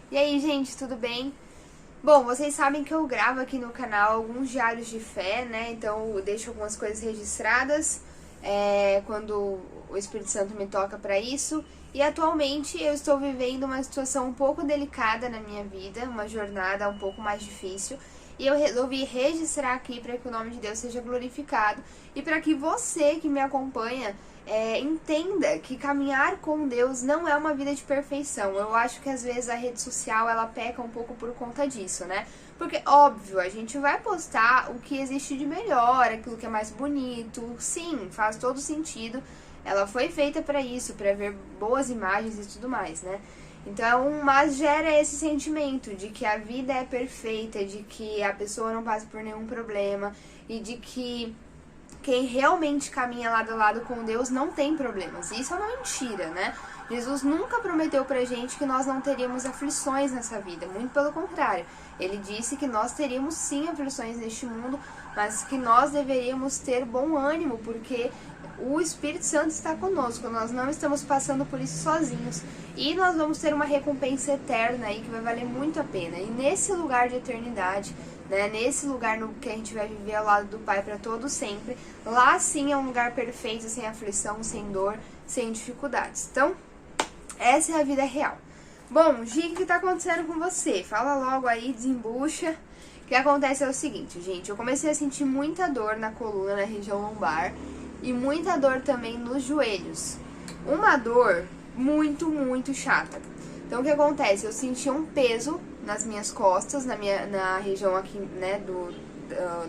E aí, gente, tudo bem? Bom, vocês sabem que eu gravo aqui no canal alguns diários de fé, né? Então eu deixo algumas coisas registradas quando o Espírito Santo me toca para isso. E atualmente eu estou vivendo uma situação um pouco delicada na minha vida, uma jornada um pouco mais difícil. E eu resolvi registrar aqui para que o nome de Deus seja glorificado e para que você que me acompanha entenda que caminhar com Deus não é uma vida de perfeição. Eu acho que às vezes a rede social ela peca um pouco por conta disso, né? Porque, óbvio, a gente vai postar o que existe de melhor, aquilo que é mais bonito. Sim, faz todo sentido. Ela foi feita para isso, para ver boas imagens e tudo mais, né? Então, mas gera esse sentimento de que a vida é perfeita, de que a pessoa não passa por nenhum problema e de que quem realmente caminha lado a lado com Deus não tem problemas. Isso é uma mentira, né? Jesus nunca prometeu pra gente que nós não teríamos aflições nessa vida, muito pelo contrário. Ele disse que nós teríamos sim aflições neste mundo, mas que nós deveríamos ter bom ânimo, porque o Espírito Santo está conosco, nós não estamos passando por isso sozinhos. E nós vamos ter uma recompensa eterna aí que vai valer muito a pena. E nesse lugar de eternidade, né, nesse lugar no que a gente vai viver ao lado do Pai para todo sempre, lá sim é um lugar perfeito, sem aflição, sem dor, sem dificuldades. Então, essa é a vida real. Bom, Gi, o que tá acontecendo com você? Fala logo aí, desembucha. O que acontece é o seguinte, gente, eu comecei a sentir muita dor na coluna, na região lombar, e muita dor também nos joelhos. Uma dor muito chata. Então o que acontece? Eu sentia um peso nas minhas costas, na região aqui, né,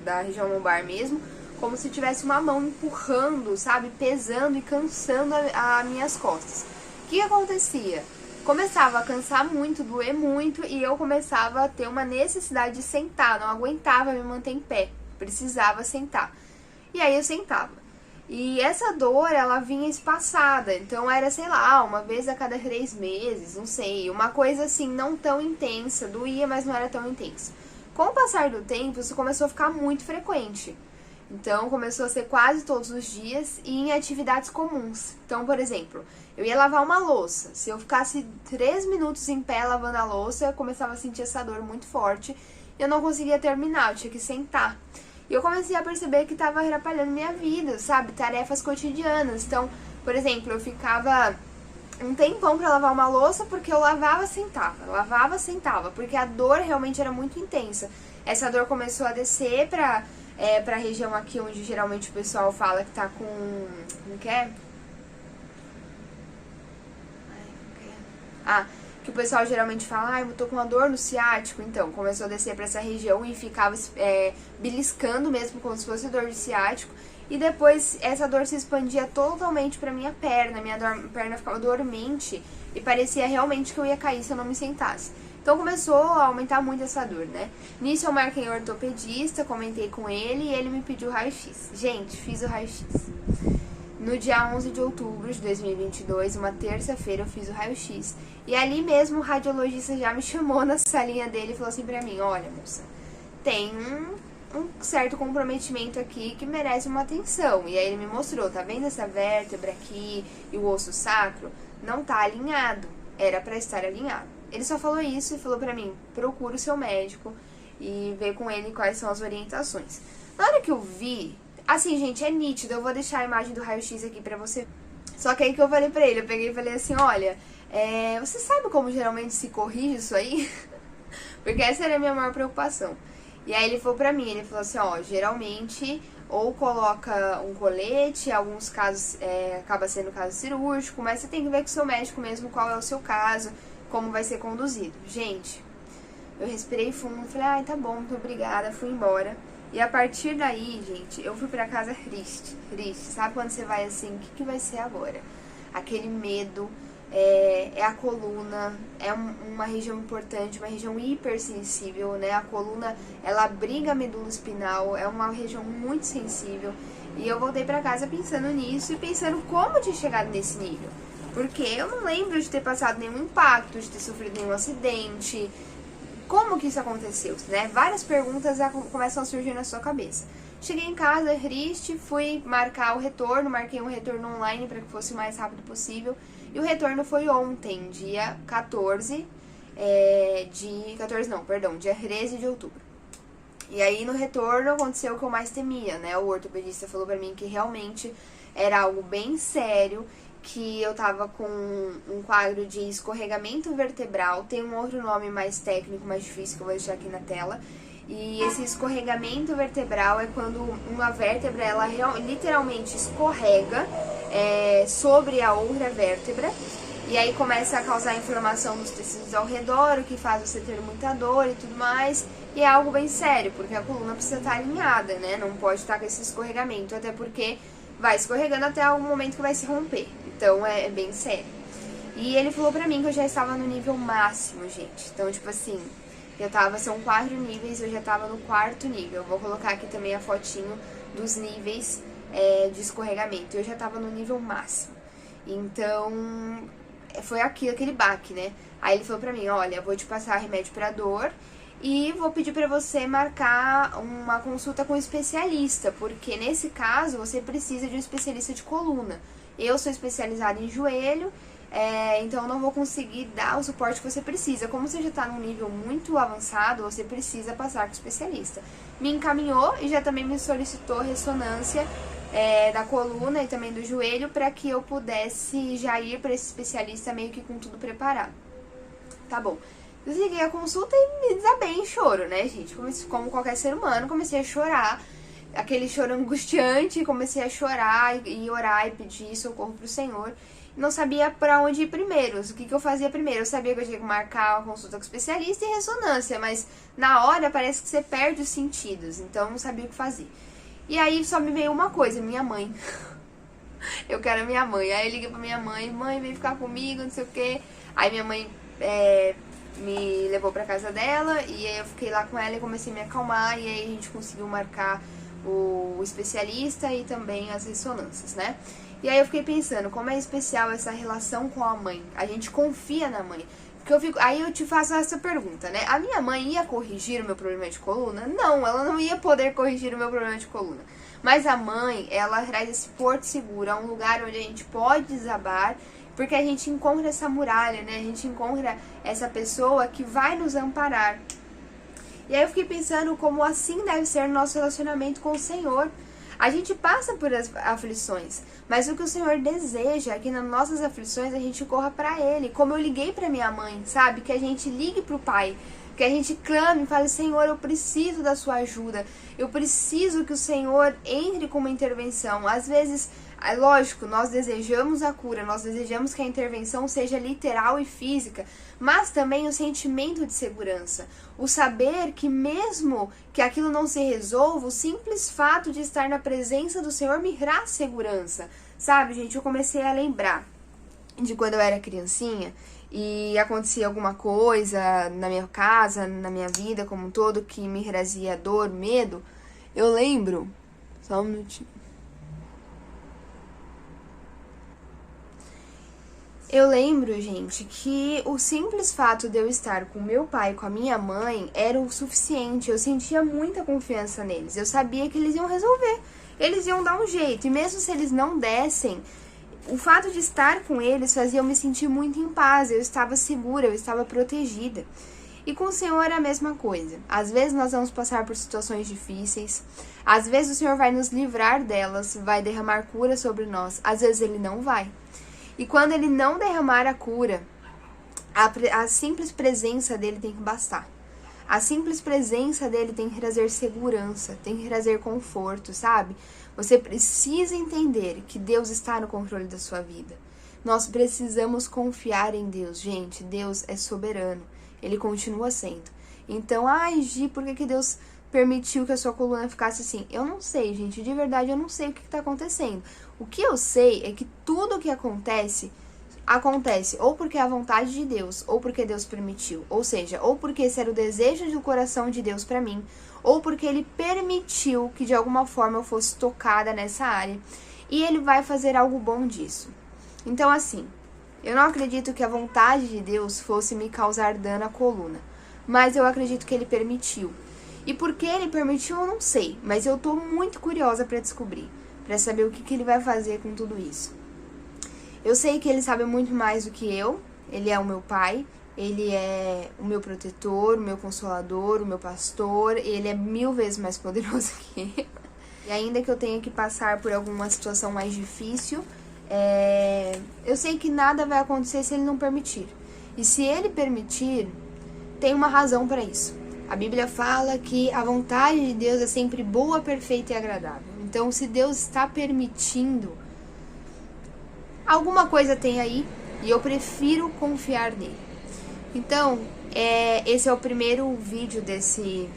da região lombar mesmo, como se tivesse uma mão empurrando, sabe, pesando e cansando as minhas costas. O que acontecia? Começava a cansar muito, doer muito, e eu começava a ter uma necessidade de sentar, não aguentava me manter em pé, precisava sentar. E aí eu sentava. E essa dor, ela vinha espaçada, então era, sei lá, uma vez a cada 3 meses, não sei, uma coisa assim, não tão intensa, doía, mas não era tão intensa. Com o passar do tempo, isso começou a ficar muito frequente. Então, começou a ser quase todos os dias e em atividades comuns. Então, por exemplo, eu ia lavar uma louça. Se eu ficasse 3 minutos em pé lavando a louça, eu começava a sentir essa dor muito forte. E eu não conseguia terminar, eu tinha que sentar. E eu comecei a perceber que estava atrapalhando minha vida, sabe? Tarefas cotidianas. Então, por exemplo, eu ficava um tempão pra lavar uma louça porque eu lavava, sentava, porque a dor realmente era muito intensa. Essa dor começou a descer pra região aqui onde geralmente o pessoal fala que tá com... Como que é? Que o pessoal geralmente fala, eu tô com uma dor no ciático. Então, começou a descer pra essa região e ficava beliscando mesmo, como se fosse dor de ciático. E depois essa dor se expandia totalmente pra minha perna. Perna ficava dormente e parecia realmente que eu ia cair se eu não me sentasse. Então começou a aumentar muito essa dor, né? Nisso eu marquei o ortopedista, comentei com ele e ele me pediu raio-x. Gente, fiz o raio-x. No dia 11 de outubro de 2022, uma terça-feira, eu fiz o raio-x. E ali mesmo o radiologista já me chamou na salinha dele e falou assim pra mim, olha, moça, tem um certo comprometimento aqui que merece uma atenção. E aí ele me mostrou, tá vendo essa vértebra aqui e o osso sacro? Não tá alinhado, era pra estar alinhado. Ele só falou isso e falou pra mim, procura o seu médico e vê com ele quais são as orientações. Na hora que eu vi, assim, gente, é nítido, eu vou deixar a imagem do raio-x aqui pra você. Só que aí que eu falei pra ele, eu peguei e falei assim, olha, você sabe como geralmente se corrige isso aí? Porque essa era a minha maior preocupação. E aí ele falou pra mim, ele falou assim, geralmente ou coloca um colete, em alguns casos acaba sendo caso cirúrgico, mas você tem que ver com o seu médico mesmo qual é o seu caso, como vai ser conduzido. Gente, eu respirei fundo, falei, tá bom, muito obrigada, fui embora. E a partir daí, gente, eu fui pra casa triste. Sabe quando você vai assim, o que vai ser agora? Aquele medo, é a coluna, é uma região importante, uma região hipersensível, né? A coluna, ela abriga a medula espinal, é uma região muito sensível. E eu voltei pra casa pensando nisso e pensando como tinha chegado nesse nível. Porque eu não lembro de ter passado nenhum impacto, de ter sofrido nenhum acidente. Como que isso aconteceu, né? Várias perguntas começam a surgir na sua cabeça. Cheguei em casa triste, fui marcar o retorno, marquei um retorno online para que fosse o mais rápido possível. E o retorno foi ontem, dia 14, dia 13 de outubro. E aí no retorno aconteceu o que eu mais temia, né? O ortopedista falou pra mim que realmente era algo bem sério, que eu tava com um quadro de escorregamento vertebral, tem um outro nome mais técnico, mais difícil, que eu vou deixar aqui na tela. E esse escorregamento vertebral é quando uma vértebra, ela literalmente escorrega sobre a outra vértebra, e aí começa a causar inflamação dos tecidos ao redor, o que faz você ter muita dor e tudo mais. E é algo bem sério, porque a coluna precisa estar alinhada, né? Não pode estar com esse escorregamento, até porque vai escorregando até algum momento que vai se romper. Então é bem sério. E ele falou pra mim que eu já estava no nível máximo, gente. Então, tipo assim, são 4 níveis, eu já tava no 4º nível. Eu vou colocar aqui também a fotinho dos níveis de escorregamento. Eu já tava no nível máximo. Então, foi aquele baque, né? Aí ele falou pra mim, olha, eu vou te passar remédio pra dor e vou pedir pra você marcar uma consulta com um especialista, porque nesse caso você precisa de um especialista de coluna. Eu sou especializada em joelho, então eu não vou conseguir dar o suporte que você precisa. Como você já tá num nível muito avançado, você precisa passar com o especialista. Me encaminhou e já também me solicitou ressonância da coluna e também do joelho, para que eu pudesse já ir para esse especialista meio que com tudo preparado. Tá bom. Eu liguei a consulta e me desabei em choro, né, gente? Como qualquer ser humano, comecei a chorar, aquele choro angustiante, comecei a chorar e orar e pedir socorro pro Senhor. Não sabia pra onde ir primeiro, o que eu fazia primeiro. Eu sabia que eu tinha que marcar uma consulta com especialista e ressonância, mas na hora parece que você perde os sentidos, então não sabia o que fazer. E aí só me veio uma coisa, minha mãe. Eu quero a minha mãe. Aí eu liguei pra minha mãe, mãe, vem ficar comigo, não sei o quê. Aí minha mãe me levou pra casa dela, e aí eu fiquei lá com ela e comecei a me acalmar, e aí a gente conseguiu marcar o especialista e também as ressonâncias, né? E aí eu fiquei pensando, como é especial essa relação com a mãe. A gente confia na mãe. Aí eu te faço essa pergunta, né? A minha mãe ia corrigir o meu problema de coluna? Não, ela não ia poder corrigir o meu problema de coluna. Mas a mãe, ela traz esse porto seguro, é um lugar onde a gente pode desabar, porque a gente encontra essa muralha, né? A gente encontra essa pessoa que vai nos amparar. E aí eu fiquei pensando como assim deve ser o nosso relacionamento com o Senhor. A gente passa por as aflições, mas o que o Senhor deseja é que nas nossas aflições a gente corra pra Ele. Como eu liguei pra minha mãe, sabe? Que a gente ligue pro Pai, que a gente clame e fale, Senhor, eu preciso da sua ajuda. Eu preciso que o Senhor entre com uma intervenção. Às vezes, é lógico, nós desejamos a cura, nós desejamos que a intervenção seja literal e física, mas também o sentimento de segurança, o saber que mesmo que aquilo não se resolva, o simples fato de estar na presença do Senhor me traz segurança, sabe, gente? Eu comecei a lembrar de quando eu era criancinha e acontecia alguma coisa na minha casa, na minha vida como um todo, que me trazia dor, medo. Eu lembro, só um minutinho. Eu lembro, gente, que o simples fato de eu estar com meu pai e com a minha mãe era o suficiente. Eu sentia muita confiança neles. Eu sabia que eles iam resolver. Eles iam dar um jeito. E mesmo se eles não dessem, o fato de estar com eles fazia eu me sentir muito em paz. Eu estava segura, eu estava protegida. E com o Senhor é a mesma coisa. Às vezes nós vamos passar por situações difíceis. Às vezes o Senhor vai nos livrar delas, vai derramar cura sobre nós. Às vezes Ele não vai. E quando Ele não derramar a cura, a simples presença dEle tem que bastar. A simples presença dEle tem que trazer segurança, tem que trazer conforto, sabe? Você precisa entender que Deus está no controle da sua vida. Nós precisamos confiar em Deus, gente. Deus é soberano. Ele continua sendo. Então, Gi, por que Deus permitiu que a sua coluna ficasse assim? Eu não sei, gente. De verdade, eu não sei o que está acontecendo. O que eu sei é que tudo o que acontece ou porque é a vontade de Deus, ou porque Deus permitiu. Ou seja, ou porque esse era o desejo do coração de Deus pra mim, ou porque Ele permitiu que de alguma forma eu fosse tocada nessa área. E Ele vai fazer algo bom disso. Então, assim, eu não acredito que a vontade de Deus fosse me causar dano à coluna, mas eu acredito que Ele permitiu. E por que Ele permitiu, eu não sei, mas eu tô muito curiosa pra descobrir, pra saber o que Ele vai fazer com tudo isso. Eu sei que Ele sabe muito mais do que eu, Ele é o meu pai, Ele é o meu protetor, o meu consolador, o meu pastor. Ele é 1000 vezes mais poderoso que eu. E ainda que eu tenha que passar por alguma situação mais difícil, eu sei que nada vai acontecer se ele não permitir. E se ele permitir, tem uma razão para isso. A Bíblia fala que a vontade de Deus é sempre boa, perfeita e agradável. Então, se Deus está permitindo, alguma coisa tem aí e eu prefiro confiar nele. Então, esse é o primeiro vídeo desse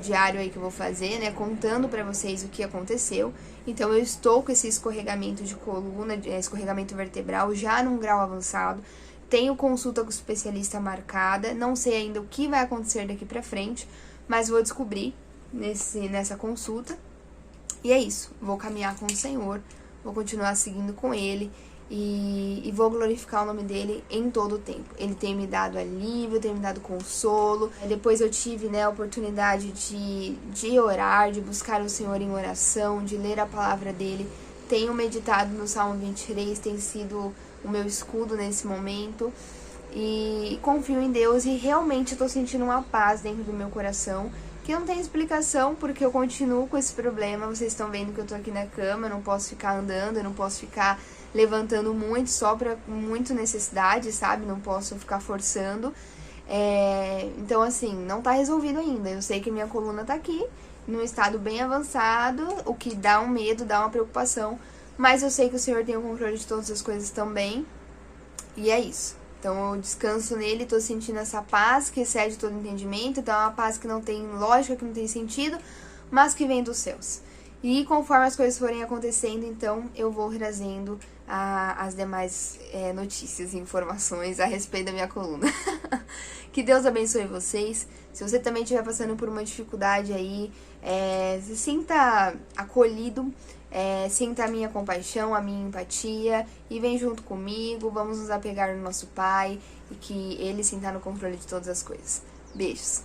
diário aí que eu vou fazer, né, contando pra vocês o que aconteceu. Então, eu estou com esse escorregamento de coluna, escorregamento vertebral já num grau avançado. Tenho consulta com o especialista marcada, não sei ainda o que vai acontecer daqui pra frente, mas vou descobrir nessa consulta. E é isso, vou caminhar com o Senhor, vou continuar seguindo com Ele e vou glorificar o nome dEle em todo o tempo. Ele tem me dado alívio, tem me dado consolo. Depois eu tive, né, a oportunidade de orar, de buscar o Senhor em oração, de ler a palavra dEle. Tenho meditado no Salmo 23, tem sido o meu escudo nesse momento. E confio em Deus e realmente estou sentindo uma paz dentro do meu coração, que não tem explicação, porque eu continuo com esse problema. Vocês estão vendo que eu tô aqui na cama, eu não posso ficar andando, eu não posso ficar levantando muito, só pra muito necessidade, sabe? Não posso ficar forçando. Então, assim, não tá resolvido ainda. Eu sei que minha coluna tá aqui, num estado bem avançado, o que dá um medo, dá uma preocupação, mas eu sei que o Senhor tem o controle de todas as coisas também, e é isso. Então eu descanso nele, tô sentindo essa paz que excede todo entendimento. Então é uma paz que não tem lógica, que não tem sentido, mas que vem dos céus. E conforme as coisas forem acontecendo, então eu vou trazendo as demais notícias e informações a respeito da minha coluna. Que Deus abençoe vocês. Se você também estiver passando por uma dificuldade aí, se sinta acolhido. Sinta a minha compaixão, a minha empatia e vem junto comigo, vamos nos apegar no nosso Pai e que Ele sinta no controle de todas as coisas. Beijos!